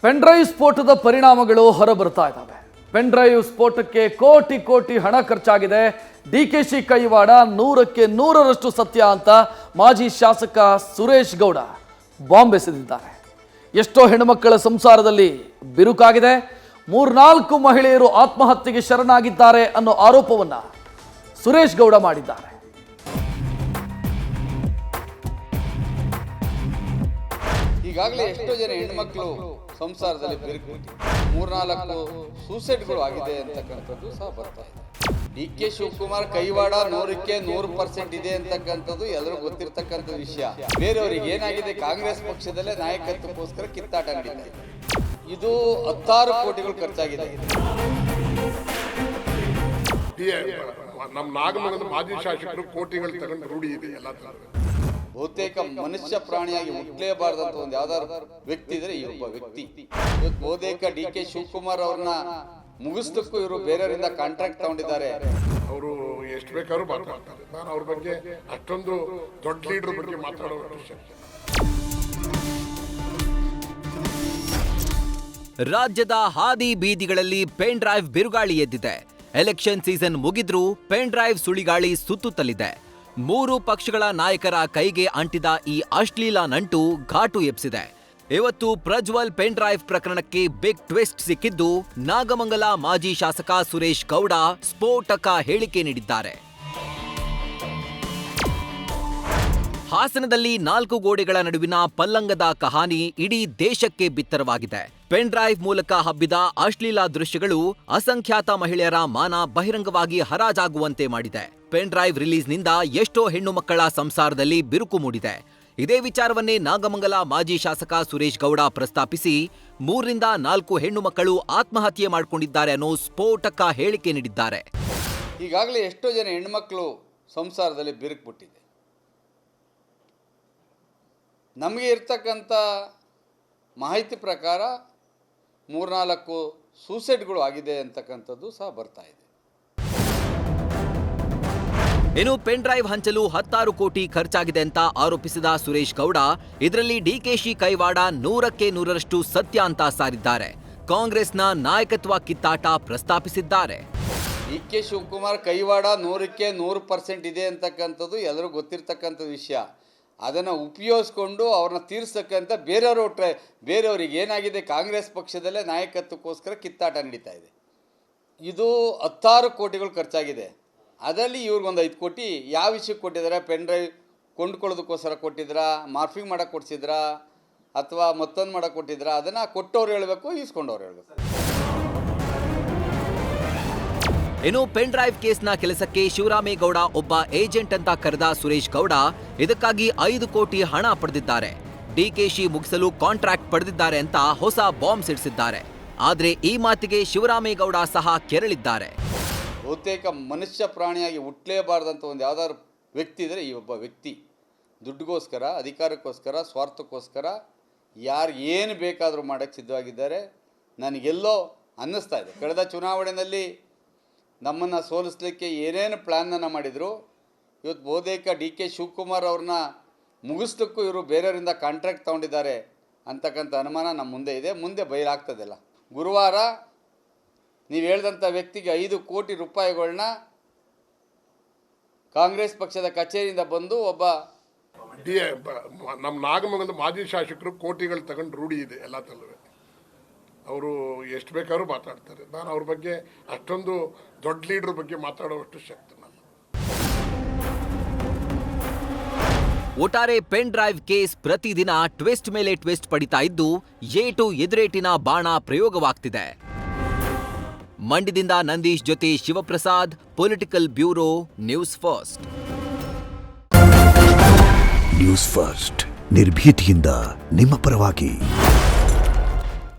Pen drive ಸ್ಫೋಟದ ಪರಿಣಾಮಗಳು ಹೊರಬರ್ತಾ ಇದ್ದಾವೆ. Pen drive ಸ್ಫೋಟಕ್ಕೆ ಕೋಟಿ ಕೋಟಿ ಹಣ ಖರ್ಚಾಗಿದೆ. ಡಿಕೆಶಿ ಕೈವಾಡ 100ಕ್ಕೆ 100ರಷ್ಟು ಸತ್ಯ ಅಂತ ಮಾಜಿ ಶಾಸಕ ಸುರೇಶ್ ಗೌಡ ಬಾಂಬ್ ಎಸೆದಿದ್ದಾರೆ. ಎಷ್ಟೋ ಹೆಣ್ಣುಮಕ್ಕಳ ಸಂಸಾರದಲ್ಲಿ ಬಿರುಕಾಗಿದೆ. 3-4 ಮಹಿಳೆಯರು ಆತ್ಮಹತ್ಯೆಗೆ ಶರಣಾಗಿದ್ದಾರೆ ಅನ್ನೋ ಆರೋಪವನ್ನ ಸುರೇಶ್ ಗೌಡ ಮಾಡಿದ್ದಾರೆ. ಈಗಾಗಲೇ ಎಷ್ಟೋ ಜನ ಹೆಣ್ಮಕ್ಳು ಸಂಸಾರದಲ್ಲಿ ಬಿರುಕು 3-4 ಸೂಸೈಡ್ಗಳು ಆಗಿದೆ ಅಂತಕ್ಕಂಥದ್ದು ಸಹ ಬರ್ತಾ ಇದೆ. ಡಿ.ಕೆ. ಶಿವಕುಮಾರ್ ಕೈವಾಡ 100ಕ್ಕೆ 100% ಇದೆ ಅಂತಕ್ಕಂಥದ್ದು ಎಲ್ಲರೂ ಗೊತ್ತಿರ್ತಕ್ಕಂಥ ವಿಷಯ. ಬೇರೆಯವರಿಗೆ ಏನಾಗಿದೆ, ಕಾಂಗ್ರೆಸ್ ಪಕ್ಷದಲ್ಲೇ ನಾಯಕತ್ವಕ್ಕೋಸ್ಕರ ಕಿತ್ತಾಟ ನಡೀತಾ ಇದೆ. ಇದು 16 ಕೋಟಿಗಳು ಖರ್ಚಾಗಿದೆ. ನಮ್ಮ ನಾಗಮಂಗಲದ ಮಾಜಿ ಶಾಸಕರು ಕೋಟಿಗಳು ತಗೊಂಡು ರೂಢಿ ಇದೆ. ಎಲ್ಲ ಬಹುತೇಕ ಮನುಷ್ಯ ಪ್ರಾಣಿಯಾಗಿ ಹುಟ್ಟಲೇಬಾರ್ದಂತ ಒಂದು ಯಾವ್ದಾದ್ರು ವ್ಯಕ್ತಿ ಇದ್ರೆ ಈ ಒಬ್ಬ ವ್ಯಕ್ತಿ. ಇವತ್ತು ಬಹುತೇಕ ಡಿ.ಕೆ. ಶಿವಕುಮಾರ್ ಅವ್ರನ್ನ ಮುಗಿಸ್ಲಿಕ್ಕೂ ಇವರು ಬೇರೆಯವರಿಂದ ಕಾಂಟ್ರಾಕ್ಟ್ ತಗೊಂಡಿದ್ದಾರೆ. ಅವರು ಎಷ್ಟು ಬೇಕಾದ್ರೂ ಮಾತಾಡ್ತಾರೆ. ನಾನು ಅವ್ರ ಬಗ್ಗೆ ಅಷ್ಟೊಂದು ದೊಡ್ಡ ಲೀಡರ್ ಬಗ್ಗೆ ಮಾತಾಡೋ ರಾಜ್ಯದ ಹಾದಿ ಬೀದಿಗಳಲ್ಲಿ ಪೆನ್ ಡ್ರೈವ್ ಬಿರುಗಾಳಿ ಎದ್ದಿದೆ. ಎಲೆಕ್ಷನ್ ಸೀಸನ್ ಮುಗಿದ್ರೂ ಪೆನ್ ಡ್ರೈವ್ ಸುಳಿಗಾಳಿ ಸುತ್ತುತ್ತಲಿದೆ. 3 ಪಕ್ಷಗಳ ನಾಯಕರ ಕೈಗೆ ಅಂಟಿದ ಈ ಅಶ್ಲೀಲ ನಂಟು ಘಾಟು ಎಬ್ಸಿದೆ. ಇವತ್ತು ಪ್ರಜ್ವಲ್ ಪೆನ್ ಡ್ರೈವ್ ಪ್ರಕರಣಕ್ಕೆ ಬಿಗ್ ಟ್ವಿಸ್ಟ್ ಸಿಕ್ಕಿದ್ದು, ನಾಗಮಂಗಲ ಮಾಜಿ ಶಾಸಕ ಸುರೇಶ್ ಗೌಡ ಸ್ಫೋಟಕ ಹೇಳಿಕೆ ನೀಡಿದ್ದಾರೆ. ಹಾಸನದಲ್ಲಿ 4 ಗೋಡೆಗಳ ನಡುವಿನ ಪಲ್ಲಂಗದ ಕಹಾನಿ ಇಡೀ ದೇಶಕ್ಕೆ ಬಿತ್ತರವಾಗಿದೆ. ಪೆನ್ ಡ್ರೈವ್ ಮೂಲಕ ಹಬ್ಬಿದ ಅಶ್ಲೀಲ ದೃಶ್ಯಗಳು ಅಸಂಖ್ಯಾತ ಮಹಿಳೆಯರ ಮಾನ ಬಹಿರಂಗವಾಗಿ ಹರಾಜಾಗುವಂತೆ ಮಾಡಿದೆ. ಪೆನ್ ಡ್ರೈವ್ ರಿಲೀಸ್ನಿಂದ ಎಷ್ಟೋ ಹೆಣ್ಣು ಮಕ್ಕಳ ಸಂಸಾರದಲ್ಲಿ ಬಿರುಕು ಮೂಡಿದೆ. ಇದೇ ವಿಚಾರವನ್ನೇ ನಾಗಮಂಗಲ ಮಾಜಿ ಶಾಸಕ ಸುರೇಶ್ ಗೌಡ ಪ್ರಸ್ತಾಪಿಸಿ 3-4 ಹೆಣ್ಣು ಮಕ್ಕಳು ಆತ್ಮಹತ್ಯೆ ಮಾಡಿಕೊಂಡಿದ್ದಾರೆ ಅನ್ನೋ ಸ್ಫೋಟಕ ಹೇಳಿಕೆ ನೀಡಿದ್ದಾರೆ. ಈಗಾಗಲೇ ಎಷ್ಟೋ ಜನ ಹೆಣ್ಮಕ್ಳು ಸಂಸಾರದಲ್ಲಿ ಬಿರುಕ್ಬಿಟ್ಟಿದೆ. ನಮಗೆ ಇರ್ತಕ್ಕಂಥ ಮಾಹಿತಿ ಪ್ರಕಾರ 3-4 ಸೂಸೈಡ್ಗಳು ಆಗಿದೆ ಅಂತಕ್ಕಂಥದ್ದು ಸಹ ಬರ್ತಾ ಇದೆ. ಇನ್ನು ಪೆನ್ ಡ್ರೈವ್ ಹಂಚಲು 16 ಕೋಟಿ ಖರ್ಚಾಗಿದೆ ಅಂತ ಆರೋಪಿಸಿದ ಸುರೇಶ್ ಗೌಡ, ಇದರಲ್ಲಿ ಡಿಕೆಶಿ ಕೈವಾಡ 100ಕ್ಕೆ 100ರಷ್ಟು ಸತ್ಯ ಅಂತ ಸಾರಿದ್ದಾರೆ. ಕಾಂಗ್ರೆಸ್ನ ನಾಯಕತ್ವ ಕಿತ್ತಾಟ ಪ್ರಸ್ತಾಪಿಸಿದ್ದಾರೆ. ಡಿ.ಕೆ. ಶಿವಕುಮಾರ್ ಕೈವಾಡ 100ಕ್ಕೆ 100% ಇದೆ ಅಂತಕ್ಕಂಥದ್ದು ಎಲ್ಲರೂ ಗೊತ್ತಿರ್ತಕ್ಕಂಥ ವಿಷಯ. ಅದನ್ನು ಉಪಯೋಗಿಸ್ಕೊಂಡು ಅವ್ರನ್ನ ತೀರ್ಸಕ್ಕಂಥ ಬೇರೆಯವರಿಗೆ ಏನಾಗಿದೆ, ಕಾಂಗ್ರೆಸ್ ಪಕ್ಷದಲ್ಲೇ ನಾಯಕತ್ವಕ್ಕೋಸ್ಕರ ಕಿತ್ತಾಟ ನಡೀತಾ ಇದೆ. ಇದು 16 ಕೋಟಿಗಳು ಖರ್ಚಾಗಿದೆ. ಅದರಲ್ಲಿ ಇವ್ರಿಗೊಂದು 5 ಕೋಟಿ ಯಾವ ವಿಷಯಕ್ಕೆ ಕೊಟ್ಟಿದ್ದಾರೆ? ಪೆನ್ ಡ್ರೈವ್ ಕೊಂಡ್ಕೊಳ್ಳೋದಕ್ಕೋಸ್ಕರ ಕೊಟ್ಟಿದ್ರಾ, ಮಾರ್ಫಿಂಗ್ ಮಾಡೋಕ್ಕೆ ಕೊಡಿಸಿದ್ರಾ, ಅಥವಾ ಮತ್ತೊಂದು ಮಾಡೋಕ್ಕೆ ಕೊಟ್ಟಿದ್ರಾ? ಅದನ್ನು ಕೊಟ್ಟವ್ರು ಹೇಳಬೇಕು, ಈಸ್ಕೊಂಡವ್ರು ಹೇಳಬೇಕು. ಇನ್ನು ಪೆನ್ ಡ್ರೈವ್ ಕೇಸ್ನ ಕೆಲಸಕ್ಕೆ ಶಿವರಾಮೇಗೌಡ ಒಬ್ಬ ಏಜೆಂಟ್ ಅಂತ ಕರೆದ ಸುರೇಶ್ ಗೌಡ ಇದಕ್ಕಾಗಿ 5 ಕೋಟಿ ಹಣ ಪಡೆದಿದ್ದಾರೆ. ಡಿಕೆಶಿ ಮುಗಿಸಲು ಕಾಂಟ್ರಾಕ್ಟ್ ಪಡೆದಿದ್ದಾರೆ ಅಂತ ಹೊಸ ಬಾಂಬ್ ಸಿಡಿಸಿದ್ದಾರೆ. ಆದ್ರೆ ಈ ಮಾತಿಗೆ ಶಿವರಾಮೇಗೌಡ ಸಹ ಕೆರಳಿದ್ದಾರೆ. ಬಹುತೇಕ ಮನುಷ್ಯ ಪ್ರಾಣಿಯಾಗಿ ಹುಟ್ಟಲೇಬಾರ್ದಂತ ಒಂದು ಯಾವ್ದಾದ್ರು ವ್ಯಕ್ತಿ ಇದ್ರೆ ಈ ಒಬ್ಬ ವ್ಯಕ್ತಿ. ದುಡ್ಡುಗೋಸ್ಕರ, ಅಧಿಕಾರಕ್ಕೋಸ್ಕರ, ಸ್ವಾರ್ಥಕ್ಕೋಸ್ಕರ ಯಾರು ಏನು ಬೇಕಾದರೂ ಮಾಡೋಕ್ಕೆ ಸಿದ್ಧವಾಗಿದ್ದಾರೆ. ನನಗೆಲ್ಲೋ ಅನ್ನಿಸ್ತಾ ಇದೆ, ಕಳೆದ ಚುನಾವಣೆಯಲ್ಲಿ ನಮ್ಮನ್ನು ಸೋಲಿಸಲಿಕ್ಕೆ ಏನೇನು ಪ್ಲ್ಯಾನನ್ನು ಮಾಡಿದರು, ಇವತ್ತು ಬಹುತೇಕ ಡಿ.ಕೆ. ಶಿವಕುಮಾರ್ ಅವ್ರನ್ನ ಮುಗಿಸ್ಲಿಕ್ಕೂ ಇವರು ಬೇರೆಯವರಿಂದ ಕಾಂಟ್ರಾಕ್ಟ್ ತಗೊಂಡಿದ್ದಾರೆ ಅಂತಕ್ಕಂಥ ಅನುಮಾನ ನಮ್ಮ ಮುಂದೆ ಇದೆ. ಮುಂದೆ ಬಯಲಾಗ್ತದಲ್ಲ. ಗುರುವಾರ ನೀವು ಹೇಳಿದಂಥ ವ್ಯಕ್ತಿಗೆ 5 ಕೋಟಿ ರೂಪಾಯಿಗಳನ್ನ ಕಾಂಗ್ರೆಸ್ ಪಕ್ಷದ ಕಚೇರಿಯಿಂದ ಬಂದು ಒಬ್ಬ ನಮ್ಮ ನಾಗಮಂಗಲದ ಮಾಜಿ ಶಾಸಕರು ಕೋಟಿಗಳು ತಗೊಂಡು ರೂಢಿ ಇದೆ. ಎಲ್ಲ ತಲ್ಲವೇ ಅವರು ಎಷ್ಟು ಬೇಕಾದ್ರೂ ಮಾತಾಡ್ತಾರೆ. ನಾನು ಅವ್ರ ಬಗ್ಗೆ ಅಷ್ಟೊಂದು ದೊಡ್ಡ ಲೀಡರ್ ಬಗ್ಗೆ ಮಾತಾಡುವಷ್ಟು ಶಕ್ತಿ ನಾನು. ಒಟ್ಟಾರೆ ಪೆನ್ ಡ್ರೈವ್ ಕೇಸ್ ಪ್ರತಿದಿನ ಟ್ವಿಸ್ಟ್ ಮೇಲೆ ಟ್ವಿಸ್ಟ್ ಪಡಿತಾ ಇದ್ದು, ಏಟು ಎದುರೇಟಿನ ಬಾಣ ಪ್ರಯೋಗವಾಗ್ತಿದೆ. ಮಂಡ್ಯದಿಂದ ನಂದೀಶ್ ಜೊತೆ Shivaprasad, political bureau, news first. News first ನಿರ್ಭೀತಿಯಿಂದ ನಿಮ್ಮ ಪರವಾಗಿ.